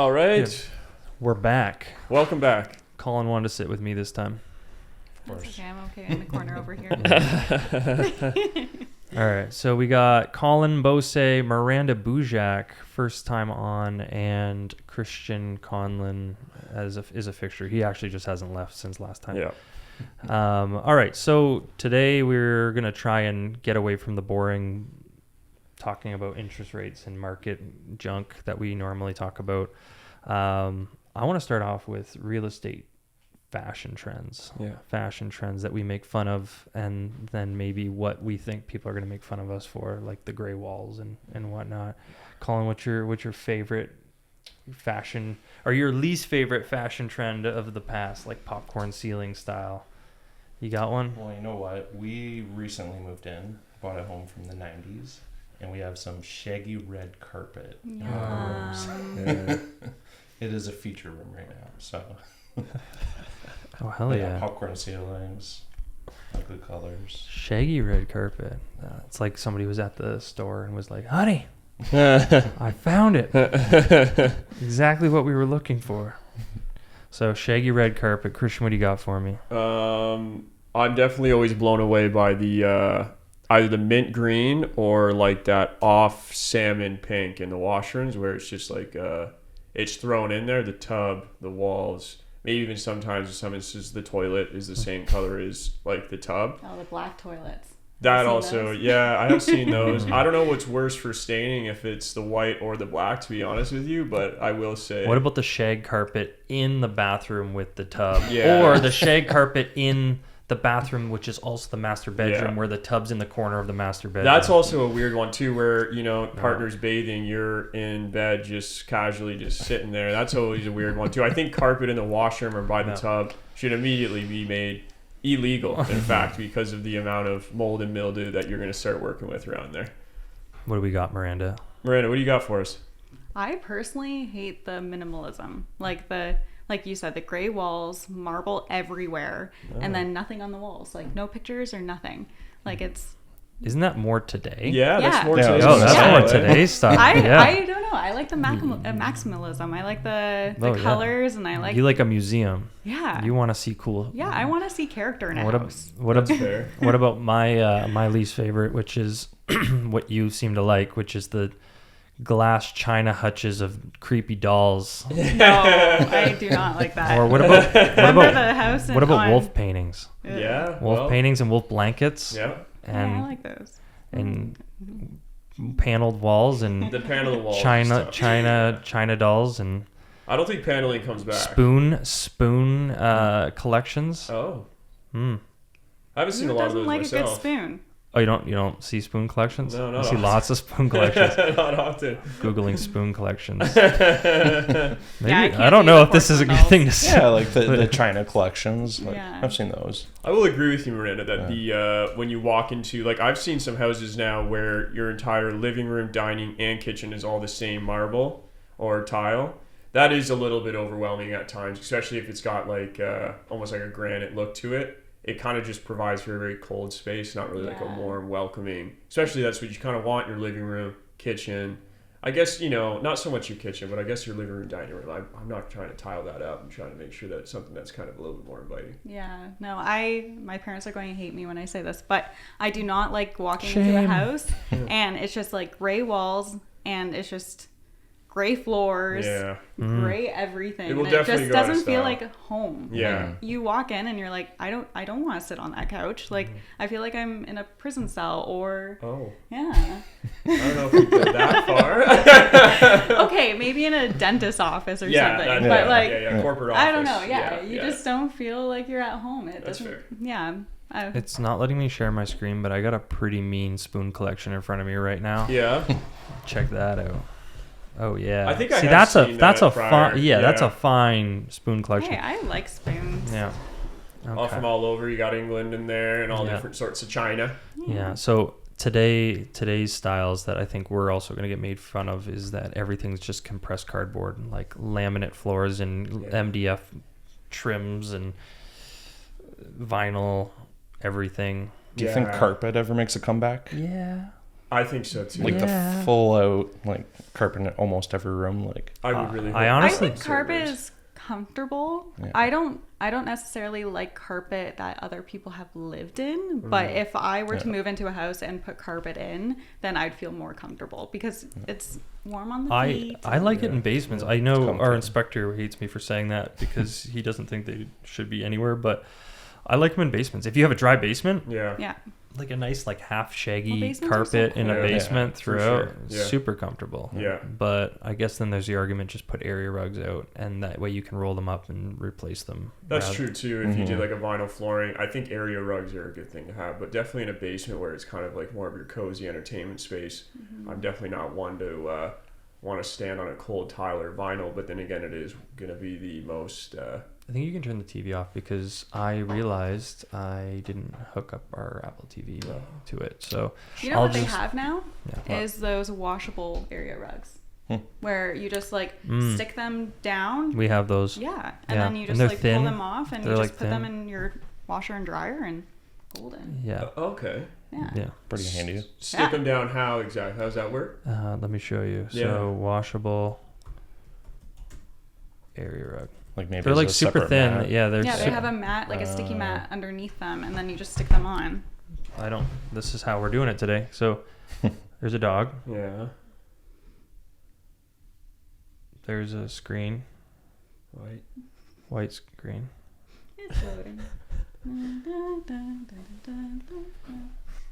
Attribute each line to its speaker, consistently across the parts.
Speaker 1: All right.
Speaker 2: Good. We're back.
Speaker 1: Welcome back.
Speaker 2: Collin wanted to sit with me this time.
Speaker 3: That's okay. I'm okay in the corner over here.
Speaker 2: All right. So we got Collin Bosse, Miranda Bujak, first time on, and Joe Conlon is a fixture. He actually just hasn't left since last time.
Speaker 1: Yeah.
Speaker 2: All right. So today we're going to try and get away from the boring talking about interest rates and market junk that we normally talk about. I want to start off with real estate fashion trends.
Speaker 1: Yeah.
Speaker 2: Fashion trends that we make fun of, and then maybe what we think people are going to make fun of us for, like the gray walls and whatnot. Collin, what's your favorite fashion or your least favorite fashion trend of the past, like popcorn ceiling style? You got one?
Speaker 4: Well, you know what? We recently moved in, bought a home from the 90s, and we have some shaggy red carpet.
Speaker 3: Yeah.
Speaker 4: It is a feature room right now, so.
Speaker 2: Oh, hell yeah.
Speaker 4: Popcorn ceilings, ugly colors.
Speaker 2: Shaggy red carpet. It's like somebody was at the store and was like, honey, I found it. Exactly what we were looking for. So shaggy red carpet. Christian, what do you got for me?
Speaker 1: I'm definitely always blown away by the either the mint green or like that off salmon pink in the washrooms, where it's just like it's thrown in there. The tub, the walls, maybe even sometimes in some instances the toilet is the same color as like the tub.
Speaker 3: Oh, the black toilets.
Speaker 1: That also, yeah, I have seen those. I don't know what's worse for staining, if it's the white or the black, to be honest with you, but I will say.
Speaker 2: What about the shag carpet in the bathroom with the tub?
Speaker 1: Yeah.
Speaker 2: Or the shag carpet in the bathroom, which is also the master bedroom,
Speaker 1: Yeah.
Speaker 2: where the tub's in the corner of the master bedroom?
Speaker 1: That's also a weird one too, where, you know, partners bathing, you're in bed just casually just sitting there. That's always a weird one too. I think carpet in the washroom or by the tub should immediately be made illegal, in fact, because of the amount of mold and mildew that you're going to start working with around there.
Speaker 2: What do we got, Miranda?
Speaker 1: Miranda, what do you got for us?
Speaker 3: I personally hate the minimalism. Like you said, the gray walls, marble everywhere, and then nothing on the walls. Like no pictures or nothing. Like it's...
Speaker 2: Isn't that more today?
Speaker 1: Yeah, that's
Speaker 3: Yeah.
Speaker 1: more
Speaker 4: Yeah.
Speaker 1: today's
Speaker 2: Oh, that's
Speaker 1: style,
Speaker 2: more today's stuff.
Speaker 3: I
Speaker 2: Yeah.
Speaker 3: don't know. I like the maximalism. I like the
Speaker 2: Oh, yeah.
Speaker 3: colors, and I like...
Speaker 2: You like a museum.
Speaker 3: Yeah.
Speaker 2: You want to see cool.
Speaker 3: Yeah, I want to see character in a house.
Speaker 1: That's fair.
Speaker 2: What about my least favorite, which is what you seem to like, which is the glass china hutches of creepy dolls?
Speaker 3: No, I do not like that.
Speaker 2: Or what about
Speaker 3: Remember the house
Speaker 2: what about
Speaker 3: on...
Speaker 2: wolf paintings?
Speaker 1: Yeah.
Speaker 2: Wolf paintings and wolf blankets.
Speaker 1: Yeah.
Speaker 2: And
Speaker 3: yeah, I like those.
Speaker 2: and paneled walls and
Speaker 1: The panel walls.
Speaker 2: china dolls and
Speaker 1: I don't think paneling comes back.
Speaker 2: spoon collections.
Speaker 1: Oh.
Speaker 2: Hmm.
Speaker 1: I haven't seen
Speaker 3: Who
Speaker 1: a lot of
Speaker 3: doesn't
Speaker 1: those
Speaker 3: like a good
Speaker 1: myself.
Speaker 3: spoon?
Speaker 2: Oh, you don't see spoon collections?
Speaker 1: No,
Speaker 2: I
Speaker 1: not
Speaker 2: see
Speaker 1: often.
Speaker 2: lots of spoon collections.
Speaker 1: Not often.
Speaker 2: Googling spoon collections.
Speaker 3: I
Speaker 2: Maybe
Speaker 3: can't
Speaker 2: I don't
Speaker 3: do
Speaker 2: know
Speaker 3: the
Speaker 2: if this is a good
Speaker 3: porcelain
Speaker 2: thing to say.
Speaker 4: Yeah, like the China collections. Like,
Speaker 3: Yeah.
Speaker 4: I've seen those.
Speaker 1: I will agree with you, Miranda, that the when you walk into, like, I've seen some houses now where your entire living room, dining, and kitchen is all the same marble or tile. That is a little bit overwhelming at times, especially if it's got like almost like a granite look to it. It kind of just provides for a very cold space, not really like a
Speaker 3: Yeah.
Speaker 1: warm, welcoming. Especially that's what you kind of want in your living room, kitchen. I guess, you know, not so much your kitchen, but I guess your living room, dining room. I'm not trying to tile that up. I'm trying to make sure that it's something that's kind of a little bit more inviting.
Speaker 3: Yeah, no, my parents are going to hate me when I say this, but I do not like walking into a house and it's just like gray walls and it's just gray floors,
Speaker 1: Yeah.
Speaker 3: gray everything.
Speaker 1: It will
Speaker 3: and it
Speaker 1: definitely
Speaker 3: just
Speaker 1: go out of
Speaker 3: doesn't feel
Speaker 1: style.
Speaker 3: like home.
Speaker 1: Yeah.
Speaker 3: Like, you walk in and you're like, I don't want to sit on that couch. Like I feel like I'm in a prison cell or
Speaker 1: Oh.
Speaker 3: yeah.
Speaker 1: I don't know if we go that far.
Speaker 3: Okay, maybe in a dentist's office or
Speaker 1: Yeah,
Speaker 3: something.
Speaker 1: that-
Speaker 3: But like
Speaker 1: yeah, corporate office.
Speaker 3: I don't know. Yeah, you just don't feel like you're at home. It
Speaker 1: That's
Speaker 3: doesn't.
Speaker 1: fair.
Speaker 3: Yeah.
Speaker 2: It's not letting me share my screen, but I got a pretty mean spoon collection in front of me right now.
Speaker 1: Yeah.
Speaker 2: Check that out. Oh yeah.
Speaker 1: I think I
Speaker 2: See,
Speaker 1: have
Speaker 2: that's
Speaker 1: seen
Speaker 2: that's
Speaker 1: that
Speaker 2: a
Speaker 1: prior.
Speaker 2: fine that's
Speaker 1: Yeah.
Speaker 2: a fine spoon collection.
Speaker 3: Hey, I like spoons.
Speaker 2: Yeah.
Speaker 1: All from all over. You got England in there and all
Speaker 2: Yeah.
Speaker 1: different sorts of China.
Speaker 2: Yeah. So today's styles that I think we're also going to get made fun of is that everything's just compressed cardboard and like laminate floors and MDF trims and vinyl everything.
Speaker 4: Do you think carpet ever makes a comeback?
Speaker 2: Yeah.
Speaker 1: I think so too.
Speaker 4: Like
Speaker 2: Yeah.
Speaker 4: the full out like carpet in almost every room. Like
Speaker 1: I would really.
Speaker 2: I
Speaker 1: hope
Speaker 2: honestly-
Speaker 3: I think carpet is comfortable.
Speaker 4: Yeah.
Speaker 3: I don't necessarily like carpet that other people have lived in, but if I were to move into a house and put carpet in, then I'd feel more comfortable because it's warm on the feet.
Speaker 2: I like it in basements. I know
Speaker 4: comfy.
Speaker 2: our inspector hates me for saying that because he doesn't think they should be anywhere, but I like them in basements. If you have a dry basement,
Speaker 1: Yeah.
Speaker 3: Yeah.
Speaker 2: like a nice like half
Speaker 3: Well,
Speaker 2: shaggy
Speaker 3: basements are
Speaker 2: carpet
Speaker 3: so
Speaker 2: in a
Speaker 1: cool.
Speaker 2: basement
Speaker 1: Yeah, for
Speaker 2: throughout,
Speaker 1: sure. Yeah.
Speaker 2: super comfortable.
Speaker 1: Yeah.
Speaker 2: But I guess then there's the argument, just put area rugs out, and that way you can roll them up and replace them.
Speaker 1: That's
Speaker 2: rather-
Speaker 1: true too. If you
Speaker 4: Mhm.
Speaker 1: did like a vinyl flooring, I think area rugs are a good thing to have, but definitely in a basement where it's kind of like more of your cozy entertainment space. I'm definitely not one to want to stand on a cold tile or vinyl, but then again, it is going to be the most.
Speaker 2: I think you can turn the TV off because I realized I didn't hook up our Apple TV to it. So
Speaker 3: You know
Speaker 2: I'll
Speaker 3: what they
Speaker 2: just-
Speaker 3: have now
Speaker 2: yeah.
Speaker 3: is those washable area rugs, where you just like
Speaker 2: Mm.
Speaker 3: stick them down.
Speaker 2: We have those.
Speaker 3: Yeah, and
Speaker 2: Yeah,
Speaker 3: then you
Speaker 2: and
Speaker 3: just
Speaker 2: they're
Speaker 3: like
Speaker 2: thin.
Speaker 3: pull them off and
Speaker 2: They're
Speaker 3: you
Speaker 2: like
Speaker 3: just put them
Speaker 2: thin.
Speaker 3: in your washer and dryer and golden.
Speaker 2: Yeah.
Speaker 1: Okay.
Speaker 3: Yeah.
Speaker 2: Yeah.
Speaker 4: pretty handy.
Speaker 1: Stick
Speaker 3: Yeah.
Speaker 1: them down. How exactly? How does that work?
Speaker 2: Let me show you.
Speaker 1: Yeah.
Speaker 2: So washable area rug.
Speaker 4: Like maybe
Speaker 2: They're
Speaker 4: as
Speaker 2: like
Speaker 4: a
Speaker 2: super
Speaker 4: separate
Speaker 2: thin.
Speaker 4: mat.
Speaker 2: Yeah, they're.
Speaker 3: Yeah, they
Speaker 2: su-
Speaker 3: have a mat, like a sticky mat underneath them, and then you just stick them on.
Speaker 2: I don't. This is how we're doing it today. So there's a dog.
Speaker 1: Yeah.
Speaker 2: There's a screen.
Speaker 1: Right.
Speaker 2: White screen.
Speaker 3: It's loading.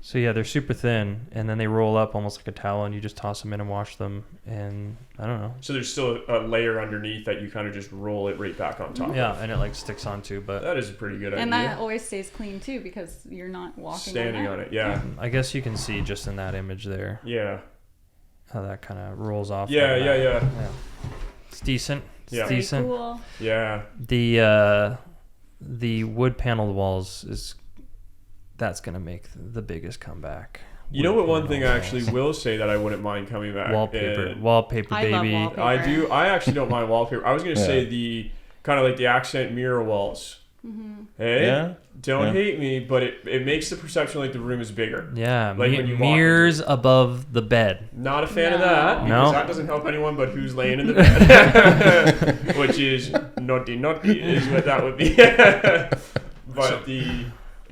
Speaker 2: So yeah, they're super thin, and then they roll up almost like a towel, and you just toss them in and wash them. And I don't know.
Speaker 1: So there's still a layer underneath that you kind of just roll it right back on top.
Speaker 2: Yeah, and it like sticks onto. But
Speaker 1: That is a pretty good
Speaker 3: And
Speaker 1: idea.
Speaker 3: that always stays clean too because you're not walking
Speaker 1: Standing on it. Yeah.
Speaker 2: I guess you can see just in that image there
Speaker 1: Yeah.
Speaker 2: how that kind of rolls off.
Speaker 1: Yeah.
Speaker 2: like
Speaker 1: Yeah.
Speaker 2: that.
Speaker 1: Yeah.
Speaker 2: It's decent. It's
Speaker 1: Yeah.
Speaker 3: Very
Speaker 2: decent.
Speaker 3: cool.
Speaker 1: Yeah.
Speaker 2: The wood paneled walls that's gonna make the biggest comeback.
Speaker 1: You know what? One
Speaker 2: Wood
Speaker 1: thing I
Speaker 2: paneled
Speaker 1: actually
Speaker 2: walls.
Speaker 1: will say that I wouldn't mind coming back.
Speaker 2: Wallpaper,
Speaker 1: and
Speaker 2: wallpaper,
Speaker 3: I love
Speaker 2: baby.
Speaker 3: wallpaper.
Speaker 1: I do. I actually don't mind wallpaper. I was gonna
Speaker 4: Yeah.
Speaker 1: say the kind of like the accent mirror walls.
Speaker 3: Mm-hmm.
Speaker 1: Hey,
Speaker 4: Yeah.
Speaker 1: don't
Speaker 4: Yeah.
Speaker 1: hate me, but it makes the perception like the room is bigger.
Speaker 2: Yeah,
Speaker 1: Like when you walk
Speaker 2: mirrors above the bed.
Speaker 1: Not a fan of
Speaker 3: No.
Speaker 1: that because
Speaker 2: No.
Speaker 1: that doesn't help anyone but who's laying in the bed, which is naughty is what that would be. But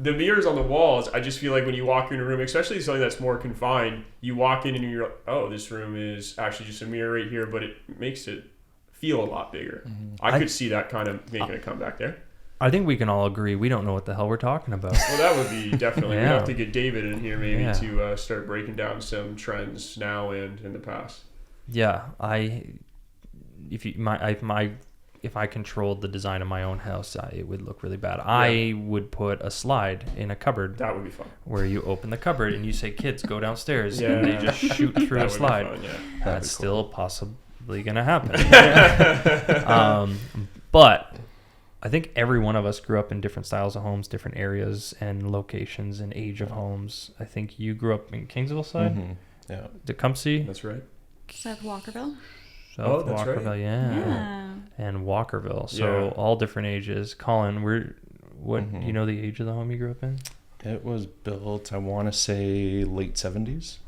Speaker 1: the mirrors on the walls, I just feel like when you walk in a room, especially something that's more confined, you walk in and you're like, oh, this room is actually just a mirror right here, but it makes it feel a lot bigger. I could see that kind of making a comeback there.
Speaker 2: I think we can all agree we don't know what the hell we're talking about.
Speaker 1: Well, that would be definitely. We'd
Speaker 2: Yeah.
Speaker 1: have to get David in here maybe
Speaker 2: Yeah.
Speaker 1: to start breaking down some trends now and in the past.
Speaker 2: Yeah, if I controlled the design of my own house, it would look really bad. I would put a slide in a cupboard
Speaker 1: That would be fun.
Speaker 2: where you open the cupboard and you say, "Kids, go downstairs,"
Speaker 1: Yeah.
Speaker 2: and they just shoot through
Speaker 1: That
Speaker 2: a
Speaker 1: would be
Speaker 2: slide.
Speaker 1: fun, yeah.
Speaker 2: That's still possibly gonna happen. But I think every one of us grew up in different styles of homes, different areas and locations and age of homes. I think you grew up in Kingsville side,
Speaker 4: Mhm. Yeah.
Speaker 2: Tecumseh,
Speaker 1: That's right.
Speaker 3: South Walkerville.
Speaker 2: South
Speaker 1: Oh, that's right.
Speaker 2: Walkerville,
Speaker 3: Yeah.
Speaker 2: and Walkerville. So
Speaker 1: Yeah.
Speaker 2: all different ages. Colin, do
Speaker 4: Mhm.
Speaker 2: you know the age of the home you grew up in?
Speaker 4: It was built, I want to say, late 70s,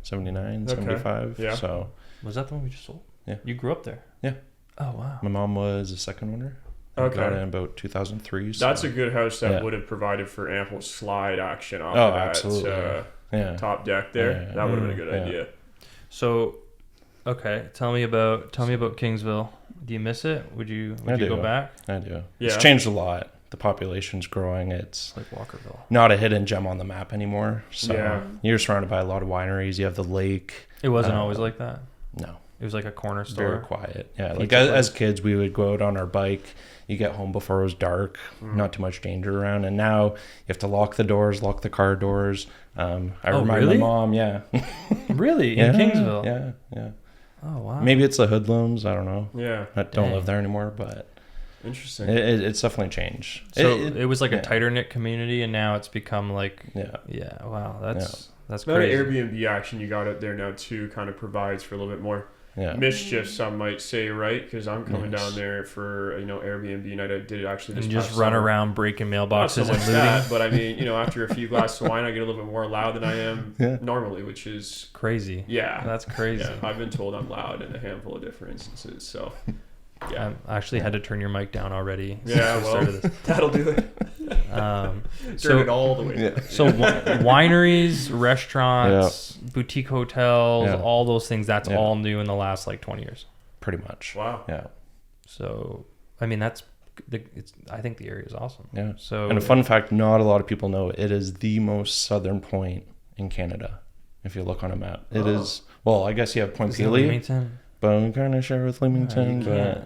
Speaker 4: 79,
Speaker 1: Okay.
Speaker 4: 75.
Speaker 1: Yeah.
Speaker 4: So
Speaker 2: Was that the one we just sold?
Speaker 4: Yeah.
Speaker 2: You grew up there?
Speaker 4: Yeah.
Speaker 2: Oh, wow.
Speaker 4: my mom was a second owner. I
Speaker 1: Okay.
Speaker 4: got it in about 2003. So.
Speaker 1: That's a good house that
Speaker 4: Yeah.
Speaker 1: would have provided for ample slide action off
Speaker 4: Oh,
Speaker 1: of that
Speaker 4: absolutely.
Speaker 1: uh,
Speaker 4: yeah.
Speaker 1: top deck there.
Speaker 4: Yeah.
Speaker 1: That would have been a good
Speaker 4: Yeah.
Speaker 1: idea.
Speaker 2: So, okay, tell me about Kingsville. Do you miss it? Would you
Speaker 4: I
Speaker 2: go
Speaker 4: do.
Speaker 2: back?
Speaker 4: I do.
Speaker 1: Yeah.
Speaker 4: It's changed a lot. The population's growing. It's
Speaker 2: Like Walkerville.
Speaker 4: not a hidden gem on the map anymore. So
Speaker 1: Yeah.
Speaker 4: you're surrounded by a lot of wineries. You have the lake.
Speaker 2: It wasn't
Speaker 4: Uh,
Speaker 2: always like that.
Speaker 4: No,
Speaker 2: It was like a corner
Speaker 4: very
Speaker 2: store.
Speaker 4: quiet. Yeah, like
Speaker 2: Pizza
Speaker 4: as
Speaker 2: place.
Speaker 4: kids, we would go out on our bike. You get home before it was dark.
Speaker 1: Mm.
Speaker 4: Not too much danger around. And now you have to lock the doors, lock the car doors. I
Speaker 2: Oh,
Speaker 4: remind
Speaker 2: really?
Speaker 4: my mom. Yeah,
Speaker 2: Really?
Speaker 4: yeah,
Speaker 2: In Kingsville?
Speaker 4: Yeah, yeah.
Speaker 2: Oh, wow.
Speaker 4: Maybe it's the hoodlums. I don't know.
Speaker 1: Yeah.
Speaker 4: I don't
Speaker 2: Dang.
Speaker 4: live there anymore, but
Speaker 1: Interesting.
Speaker 4: it's definitely changed.
Speaker 2: So it was like
Speaker 4: yeah.
Speaker 2: a tighter knit community, and now it's become like,
Speaker 4: Yeah.
Speaker 2: wow, that's
Speaker 1: That
Speaker 2: crazy.
Speaker 1: Airbnb action you got out there now too kind of provides for a little bit more mischief, some might say, right? Because I'm coming down there for Airbnb night. I did it actually this
Speaker 2: And
Speaker 1: past
Speaker 2: just run
Speaker 1: summer.
Speaker 2: around breaking
Speaker 1: Not
Speaker 2: mailboxes
Speaker 1: so
Speaker 2: and
Speaker 1: much
Speaker 2: looting.
Speaker 1: that, but I mean, after a few glasses of wine, I get a little bit more loud than I am normally, which is
Speaker 2: Crazy.
Speaker 1: yeah,
Speaker 2: That's crazy.
Speaker 1: yeah. I've been told I'm loud in a handful of different instances, so yeah.
Speaker 2: I actually had to turn your mic down already.
Speaker 1: Yeah,
Speaker 2: since we started this.
Speaker 1: that'll do it. Turn it all the way down.
Speaker 2: So wineries, restaurants, boutique hotels, all those things, that's all new in the last like 20 years.
Speaker 4: Pretty much.
Speaker 1: Wow.
Speaker 4: Yeah.
Speaker 2: So, I mean, I think the area is awesome.
Speaker 4: Yeah.
Speaker 2: So,
Speaker 4: And a fun fact, not a lot of people know, it is the most southern point in Canada. If you look on a map, it is. Well, I guess you have Point Pelee,
Speaker 2: Leamington?
Speaker 4: but we kind of share with Leamington.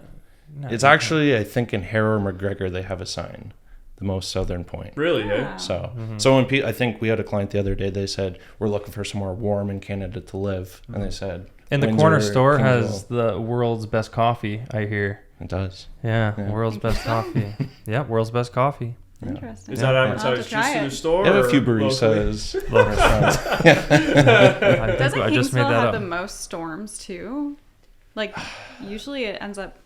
Speaker 4: It's actually, I think, in Harrow McGregor they have a sign, the most southern point.
Speaker 1: Really?
Speaker 3: Yeah.
Speaker 1: Eh?
Speaker 4: So, so when I think we had a client the other day, they said we're looking for somewhere warm in Canada to live, and they said.
Speaker 2: And the
Speaker 4: Windsor,
Speaker 2: corner store has
Speaker 4: Kingsville.
Speaker 2: the world's best coffee, I hear.
Speaker 4: It does.
Speaker 2: Yeah, world's best coffee. Yeah, world's best coffee.
Speaker 3: Interesting.
Speaker 1: Is that
Speaker 3: I'll have
Speaker 1: advertised
Speaker 3: to try
Speaker 1: just in
Speaker 3: it.
Speaker 1: the store?
Speaker 4: They have a few
Speaker 1: or locally?
Speaker 4: baristas.
Speaker 3: Doesn't
Speaker 2: I just made
Speaker 3: Kingsville
Speaker 2: that
Speaker 3: have
Speaker 2: up.
Speaker 3: the most storms too? Like, usually it ends up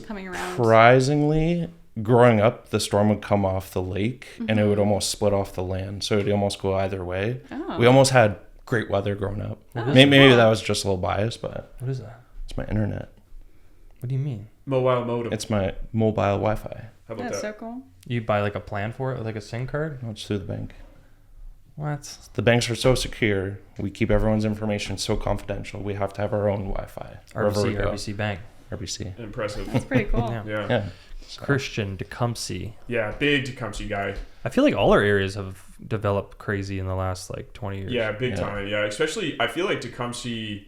Speaker 3: coming around.
Speaker 4: Surprisingly, growing up, the storm would come off the lake and it would almost split off the land. So it'd almost go either way.
Speaker 3: Oh.
Speaker 4: We almost had great weather growing up.
Speaker 3: Oh,
Speaker 4: Maybe
Speaker 3: cool.
Speaker 4: that was just a little biased, but
Speaker 2: What is that?
Speaker 4: it's my internet.
Speaker 2: What do you mean?
Speaker 1: Mobile modem.
Speaker 4: It's my mobile Wi-Fi.
Speaker 1: How about
Speaker 3: That's
Speaker 1: that?
Speaker 3: so cool.
Speaker 2: You buy like a plan for it, like a SIM card?
Speaker 4: No, it's through the bank.
Speaker 2: What?
Speaker 4: The banks are so secure. We keep everyone's information so confidential. We have to have our own Wi-Fi. wherever we go.
Speaker 2: RBC Bank.
Speaker 4: RBC.
Speaker 1: Impressive.
Speaker 3: That's pretty cool.
Speaker 2: Yeah.
Speaker 1: Yeah.
Speaker 4: Yeah.
Speaker 2: Christian Tecumseh.
Speaker 1: Yeah, big Tecumseh guy.
Speaker 2: I feel like all our areas have developed crazy in the last like 20 years.
Speaker 1: Yeah, big time. Yeah, especially I feel like Tecumseh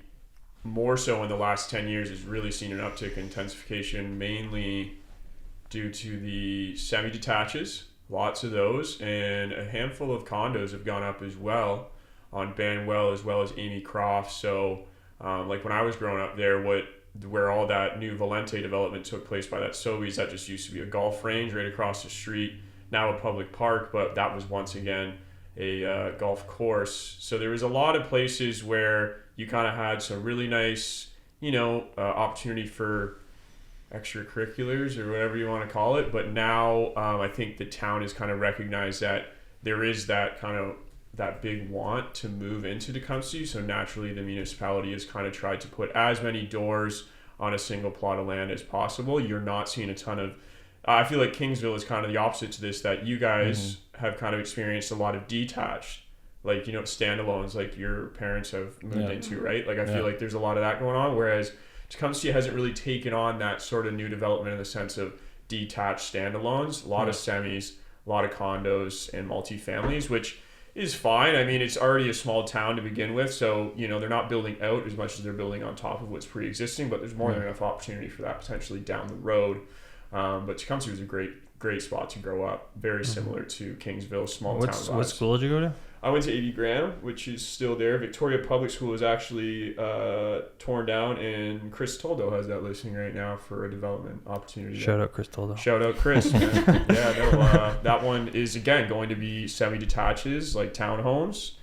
Speaker 1: more so in the last 10 years has really seen an uptick in intensification, mainly due to the semi-detaches, lots of those, and a handful of condos have gone up as well on Banwell as well as Amy Croft. So like when I was growing up there, where all that new Valente development took place by that Sobeys, that just used to be a golf range right across the street, now a public park, but that was once again a golf course. So there was a lot of places where you kind of had some really nice, opportunity for extracurriculars or whatever you want to call it. But now I think the town has kind of recognized that there is that kind of that big want to move into Tecumseh. So naturally the municipality has kind of tried to put as many doors on a single plot of land as possible. You're not seeing a ton of, I feel like Kingsville is kind of the opposite to this, that you guys have kind of experienced a lot of detached, like, standalones like your parents have moved into, right? Like I feel like there's a lot of that going on, whereas Tecumseh hasn't really taken on that sort of new development in the sense of detached standalones, a lot of semis, a lot of condos and multifamilies, which is fine. I mean, it's already a small town to begin with, so they're not building out as much as they're building on top of what's pre-existing, but there's more than enough opportunity for that potentially down the road. But Tecumseh was a great spot to grow up, very similar to Kingsville, small town vibes.
Speaker 2: What school did you go to?
Speaker 1: I went to A.V. Graham, which is still there. Victoria Public School is actually torn down, and Chris Toldo has that listing right now for a development opportunity.
Speaker 2: Shout out Chris Toldo.
Speaker 1: Shout out Chris, man. That one is, again, going to be semi-detaches, like townhomes.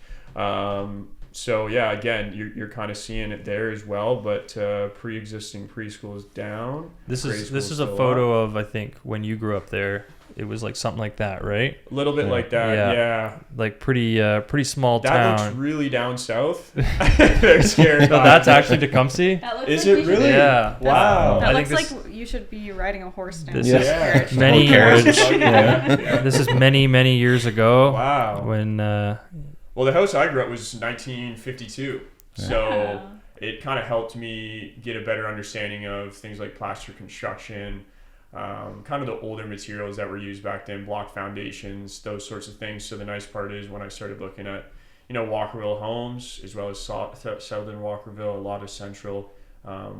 Speaker 1: So, yeah, again, you're kind of seeing it there as well, but pre-existing preschool is down.
Speaker 2: This
Speaker 1: Grade
Speaker 2: is
Speaker 1: school's
Speaker 2: a
Speaker 1: still
Speaker 2: photo
Speaker 1: up.
Speaker 2: of, I think, when you grew up there. It was like something like that, right?
Speaker 1: A little bit like that, yeah.
Speaker 2: Like pretty small
Speaker 1: That
Speaker 2: town.
Speaker 1: looks really down south. Very scary.
Speaker 2: No, that's actually Tecumseh.
Speaker 3: That looks
Speaker 1: Is
Speaker 3: like
Speaker 1: it
Speaker 3: you should-
Speaker 1: really?
Speaker 2: Yeah.
Speaker 1: Wow.
Speaker 3: That
Speaker 2: I
Speaker 3: looks
Speaker 2: think
Speaker 3: like you should be riding a horse down.
Speaker 2: This
Speaker 3: the
Speaker 2: is
Speaker 3: carriage.
Speaker 2: many
Speaker 1: Carriage.
Speaker 2: years.
Speaker 1: Yeah.
Speaker 2: This is many years ago.
Speaker 1: Wow.
Speaker 2: When
Speaker 1: Well, the house I grew up was 1952, so
Speaker 3: Wow.
Speaker 1: it kind of helped me get a better understanding of things like plaster construction, kind of the older materials that were used back then, block foundations, those sorts of things. So the nice part is when I started looking at, Walkerville homes, as well as Southern Walkerville, a lot of Central,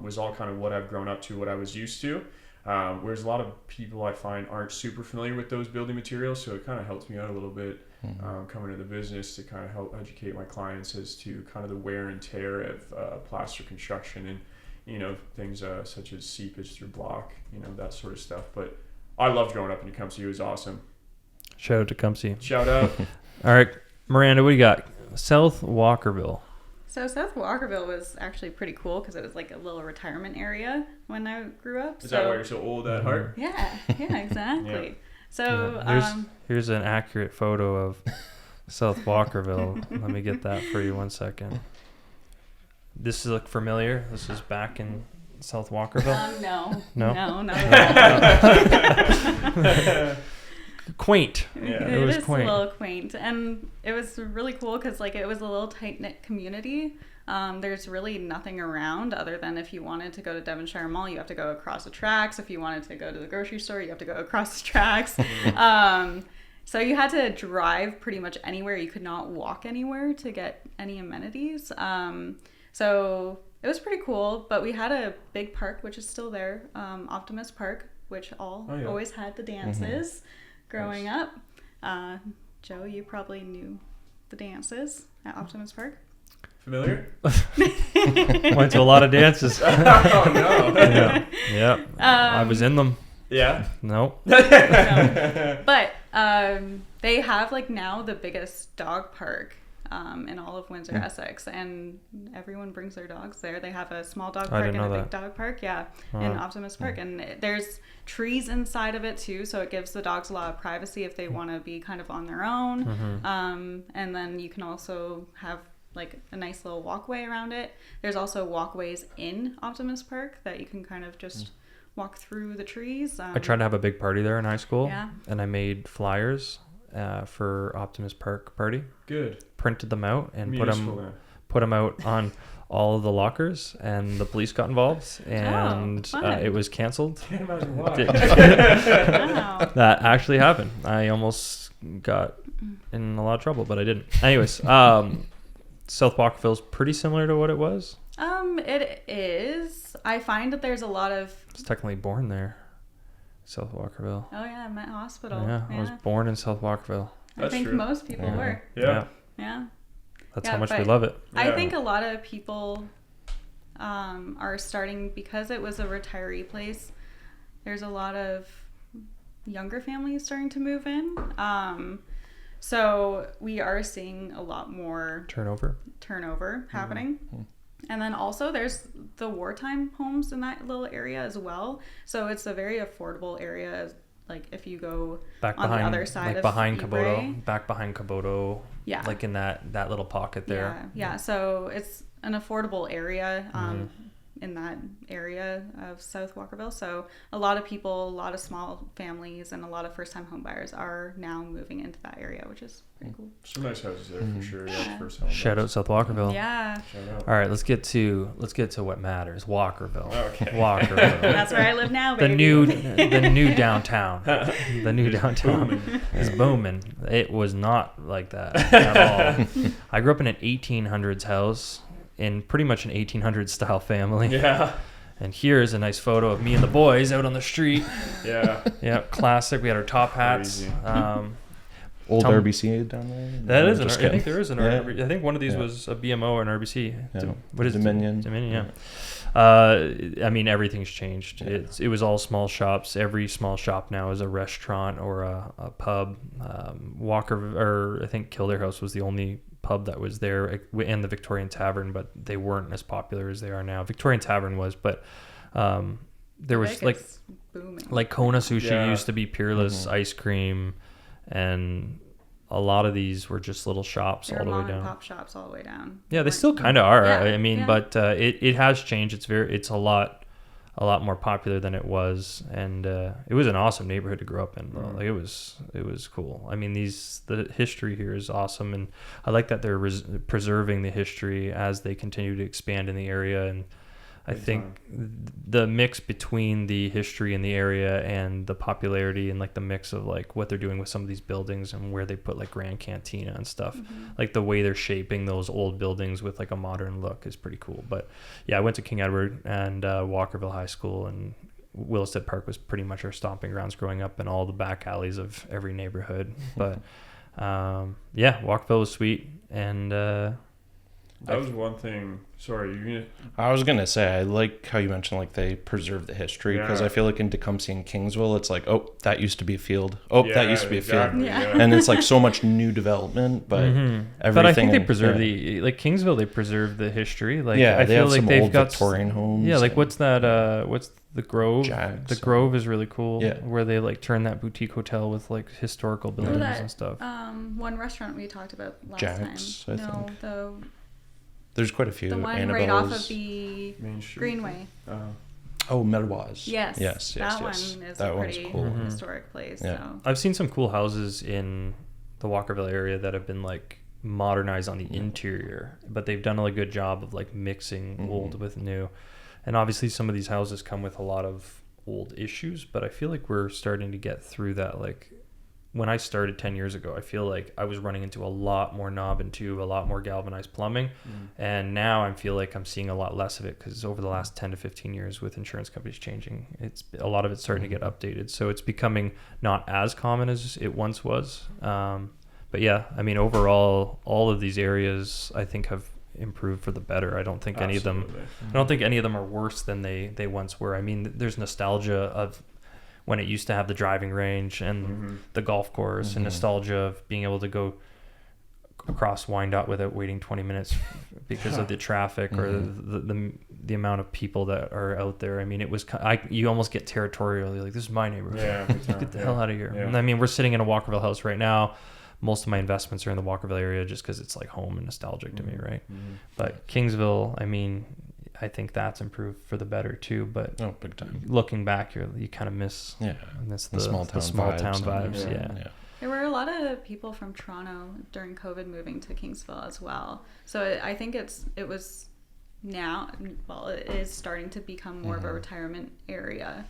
Speaker 1: was all kind of what I've grown up to, what I was used to. Whereas a lot of people I find aren't super familiar with those building materials, so it kind of helps me out a little bit coming to the business to kind of help educate my clients as to kind of the wear and tear of plaster construction and things such as seepage through block, that sort of stuff. But I loved growing up in Tecumseh. It was awesome.
Speaker 2: shout out Tecumseh.
Speaker 1: Shout out.
Speaker 2: All right, Miranda, what do you got? South Walkerville.
Speaker 3: So South Walkerville was actually pretty cool because it was like a little retirement area when I grew up.
Speaker 1: Is that why you're so old at heart?
Speaker 3: Yeah, exactly.
Speaker 1: Yeah.
Speaker 3: So
Speaker 2: here's an accurate photo of South Walkerville. Let me get that for you 1 second. This look familiar? This is back in South Walkerville?
Speaker 3: No, not at all.
Speaker 2: Quaint.
Speaker 3: Yeah. It was quaint. A little quaint, and it was really cool because like it was a little tight-knit community. There's really nothing around other than if you wanted to go to Devonshire Mall, you have to go across the tracks. If you wanted to go to the grocery store, you have to go across the tracks. So you had to drive pretty much anywhere. You could not walk anywhere to get any amenities. So it was pretty cool, but we had a big park, which is still there, Optimus Park, which always had the dances growing up. Joe, you probably knew the dances at Optimus Park.
Speaker 1: Familiar?
Speaker 2: Went to a lot of dances.
Speaker 1: Oh, no.
Speaker 2: Yeah. I was in them.
Speaker 1: Yeah?
Speaker 2: Nope.
Speaker 3: No. But they have like now the biggest dog park in all of Windsor, Essex, and everyone brings their dogs there. They have a small dog park and a big dog park, in Optimus Park, and there's trees inside of it too, so it gives the dogs a lot of privacy if they want to be kind of on their own. And then you can also have like a nice little walkway around it. There's also walkways in Optimus Park that you can kind of just walk through the trees.
Speaker 2: I tried to have a big party there in high school,
Speaker 3: Yeah.
Speaker 2: and I made flyers for Optimus Park party.
Speaker 1: Good.
Speaker 2: Printed them out and
Speaker 1: Municipal,
Speaker 2: put them out on all of the lockers, and the police got involved, and it was canceled.
Speaker 1: Can't imagine why.
Speaker 3: Wow.
Speaker 2: That actually happened. I almost got in a lot of trouble, but I didn't. Anyways, South Walkerville's pretty similar to what it was.
Speaker 3: It is. I find that there's a lot of...
Speaker 2: I was technically born there, South Walkerville.
Speaker 3: Oh yeah, Met Hospital.
Speaker 2: Yeah, I was born in South Walkerville.
Speaker 3: I think
Speaker 1: true.
Speaker 3: most people were.
Speaker 1: Yeah.
Speaker 3: Yeah.
Speaker 2: That's how much we love it.
Speaker 3: I think a lot of people are starting, because it was a retiree place, there's a lot of younger families starting to move in. So we are seeing a lot more
Speaker 2: Turnover
Speaker 3: happening. And then also there's the wartime homes in that little area as well. So it's a very affordable area. Like if you go
Speaker 2: back
Speaker 3: on
Speaker 2: behind,
Speaker 3: the other side
Speaker 2: like
Speaker 3: of
Speaker 2: behind
Speaker 3: Ebre.
Speaker 2: Kaboto, back behind Kaboto,
Speaker 3: Yeah.
Speaker 2: like in that little pocket there.
Speaker 3: Yeah. So it's an affordable area in that area of South Walkerville. So a lot of people, a lot of small families, and a lot of first-time home buyers are now moving into that area, which is pretty cool.
Speaker 1: Some nice houses there for sure. Yeah, first home.
Speaker 2: Shout out South Walkerville.
Speaker 3: Yeah.
Speaker 1: Shout out.
Speaker 2: All right, let's get to what matters. Walkerville.
Speaker 1: Okay.
Speaker 2: Walkerville.
Speaker 3: That's where I live now,
Speaker 2: the
Speaker 3: baby.
Speaker 2: new downtown. The new downtown is booming. It was not like that at all. I grew up in an 1800s house in pretty much an 1800s style family.
Speaker 1: Yeah.
Speaker 2: And here's a nice photo of me and the boys out on the street.
Speaker 1: Yeah.
Speaker 2: Yeah, classic. We had our top hats.
Speaker 1: Crazy.
Speaker 4: Old RBC down there.
Speaker 2: That is
Speaker 4: Just
Speaker 2: I think there is an
Speaker 4: Yeah.
Speaker 2: RBC. I think one of these was a BMO or an RBC.
Speaker 4: Yeah.
Speaker 2: What is it?
Speaker 4: Dominion.
Speaker 2: Dominion, yeah. I mean, everything's changed.
Speaker 4: Yeah.
Speaker 2: It was all small shops. Every small shop now is a restaurant or a pub. I think Kildare House was the only pub that was there, and the Victorian Tavern, but they weren't as popular as they are now. Victorian Tavern was, but there was like
Speaker 3: booming.
Speaker 2: Like Kona Sushi used to be Peerless
Speaker 4: Mm-hmm.
Speaker 2: ice cream, and a lot of these were just little shops all the way down.
Speaker 3: Pop shops all the way down.
Speaker 2: Yeah, they still kind of are.
Speaker 3: Yeah,
Speaker 2: I mean,
Speaker 3: yeah.
Speaker 2: but it has changed. It's a lot more popular than it was, and it was an awesome neighborhood to grow up in. Though. Like it was cool. I mean, the history here is awesome, and I like that they're preserving the history as they continue to expand in the area. And I think the mix between the history in the area and the popularity, and like the mix of like what they're doing with some of these buildings and where they put like Grand Cantina and stuff, like the way they're shaping those old buildings with like a modern look is pretty cool. But yeah, I went to King Edward and Walkerville High School, and Willisted Park was pretty much our stomping grounds growing up, and all the back alleys of every neighborhood. But yeah, Walkerville was sweet, and
Speaker 1: That was one thing. Sorry, you're gonna.
Speaker 4: I was gonna say, I like how you mentioned like they preserve the history, because I feel like in Tecumseh and Kingsville, it's like, oh, that used to be a field. Oh, that used to be a field.
Speaker 3: Yeah.
Speaker 4: And it's like so much new development, but everything.
Speaker 2: But I think they preserve the like Kingsville. They preserve the history. Like I
Speaker 4: they
Speaker 2: feel
Speaker 4: have
Speaker 2: like
Speaker 4: some
Speaker 2: they've
Speaker 4: old
Speaker 2: got
Speaker 4: Victorian homes.
Speaker 2: Yeah, like what's that? What's the Grove?
Speaker 4: Jags,
Speaker 2: the Grove is really cool.
Speaker 4: Yeah.
Speaker 2: Where they like turn that boutique hotel with like historical buildings and stuff.
Speaker 3: One restaurant we talked about last
Speaker 4: Jags,
Speaker 3: time.
Speaker 4: I think. There's quite a few.
Speaker 3: The one right off of the
Speaker 1: Main Street.
Speaker 3: Greenway.
Speaker 4: Oh, Meadowaz.
Speaker 3: Yes.
Speaker 4: That
Speaker 3: one is
Speaker 4: that
Speaker 3: a
Speaker 4: one's
Speaker 3: pretty
Speaker 4: cool.
Speaker 3: historic place.
Speaker 4: Yeah.
Speaker 3: So.
Speaker 2: I've seen some cool houses in the Walkerville area that have been like modernized on the interior, but they've done a good job of like mixing old with new. And obviously some of these houses come with a lot of old issues, but I feel like we're starting to get through that. Like when I started 10 years ago, I feel like I was running into a lot more knob and tube, a lot more galvanized plumbing. And now I feel like I'm seeing a lot less of it, because over the last 10 to 15 years with insurance companies changing, a lot of it's starting to get updated. So it's becoming not as common as it once was. But yeah, I mean, overall, all of these areas I think have improved for the better. I don't think any of them are worse than they once were. I mean, there's nostalgia of when it used to have the driving range and the golf course, and nostalgia of being able to go across Wyandotte without waiting 20 minutes because of the traffic or the amount of people that are out there. I mean, you almost get territorial. You're like, this is my neighborhood. Yeah, get the hell out of here. Yeah. And I mean, we're sitting in a Walkerville house right now. Most of my investments are in the Walkerville area just because it's like home and nostalgic to me, right? But Kingsville, I mean, I think that's improved for the better too. But
Speaker 4: big time.
Speaker 2: Looking back, you kind of miss the small town vibes. Yeah.
Speaker 3: There were a lot of people from Toronto during COVID moving to Kingsville as well. So I think it is starting to become more of a retirement area.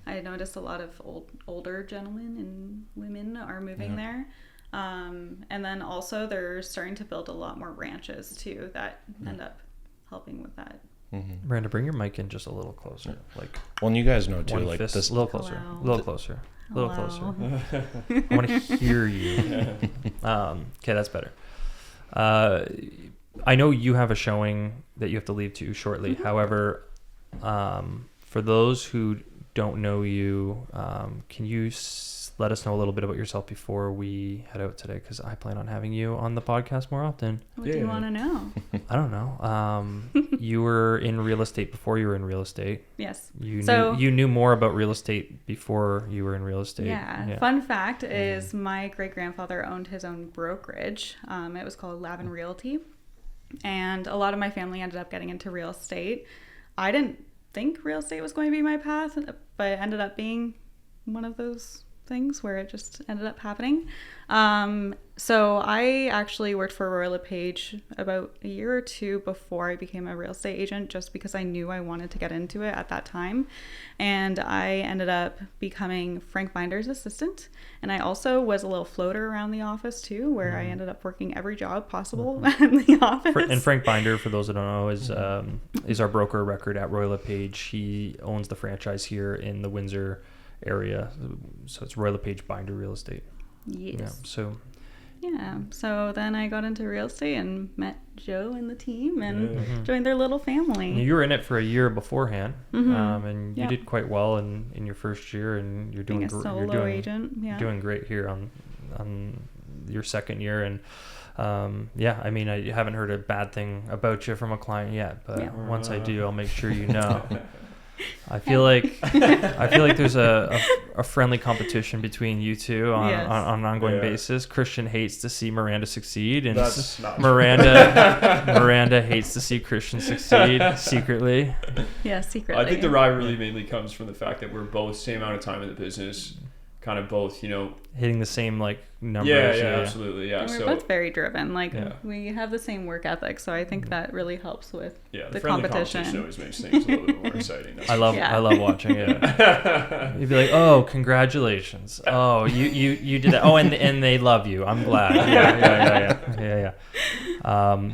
Speaker 3: I noticed a lot of older gentlemen and women are moving there. And then also they're starting to build a lot more ranches too that end up helping with that.
Speaker 2: Miranda, bring your mic in just a little closer. Like,
Speaker 4: well, and you guys know too, like
Speaker 2: fist,
Speaker 4: this.
Speaker 2: A little closer.
Speaker 3: Hello.
Speaker 2: A little closer. A little
Speaker 3: Hello.
Speaker 2: closer. I want to hear you. Okay, that's better. I know you have a showing that you have to leave to shortly. However, for those who don't know you, can you let us know a little bit about yourself before we head out today? Because I plan on having you on the podcast more often.
Speaker 3: What do you want to know?
Speaker 2: I don't know. You were in real estate before you were in real estate.
Speaker 3: Yes.
Speaker 2: You knew more about real estate before you were in real estate.
Speaker 3: Yeah. Fun fact is my great-grandfather owned his own brokerage. It was called Lavin Realty. And a lot of my family ended up getting into real estate. I didn't think real estate was going to be my path, but it ended up being one of those things where it just ended up happening. So I actually worked for Royal LePage about a year or two before I became a real estate agent, just because I knew I wanted to get into it at that time. And I ended up becoming Frank Binder's assistant. And I also was a little floater around the office too, where I ended up working every job possible in the office.
Speaker 2: And Frank Binder, for those that don't know, is our broker of record at Royal LePage. He owns the franchise here in the Windsor area, so it's Royal LePage Binder Real Estate.
Speaker 3: Yes.
Speaker 2: Yeah,
Speaker 3: so then I got into real estate and met Joe and the team and joined their little family.
Speaker 2: You were in it for a year beforehand, and you did quite well in your first year, and you're doing
Speaker 3: Being a solo agent.
Speaker 2: You're doing great here on your second year. And I mean, I haven't heard a bad thing about you from a client yet, but once I do, I'll make sure you know. I feel like there's a friendly competition between you two on an ongoing basis. Christian hates to see Miranda succeed, and Miranda hates to see Christian succeed secretly.
Speaker 3: Yeah, secretly.
Speaker 1: I think the rivalry mainly comes from the fact that we're both same amount of time in the business, kind of both,
Speaker 2: hitting the same numbers.
Speaker 1: Yeah, absolutely. Yeah,
Speaker 3: and we're both very driven. We have the same work ethic, so I think that really helps with the competition.
Speaker 1: Always makes things a little bit more exciting.
Speaker 2: I love watching it. You'd be like, oh, congratulations. Oh, you did that. Oh, and they love you. I'm glad. Yeah.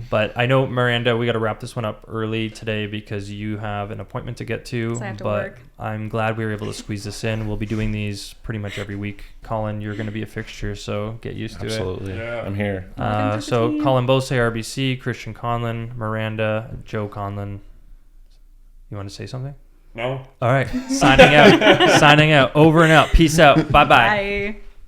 Speaker 2: But I know, Miranda, we got to wrap this one up early today because you have an appointment to get to.
Speaker 3: So I have to
Speaker 2: but
Speaker 3: work.
Speaker 2: I'm glad we were able to squeeze this in. We'll be doing these pretty much every week. Collin, you're going to be a fixture, so so get used to it.
Speaker 4: Absolutely.
Speaker 1: Yeah.
Speaker 4: I'm here.
Speaker 2: So Collin Bosse, RBC, Christian Conlon, Miranda, Joe Conlon. You want to say something?
Speaker 1: No.
Speaker 2: All right. Signing out. Signing out. Over and out. Peace out. Bye-bye.
Speaker 3: Bye.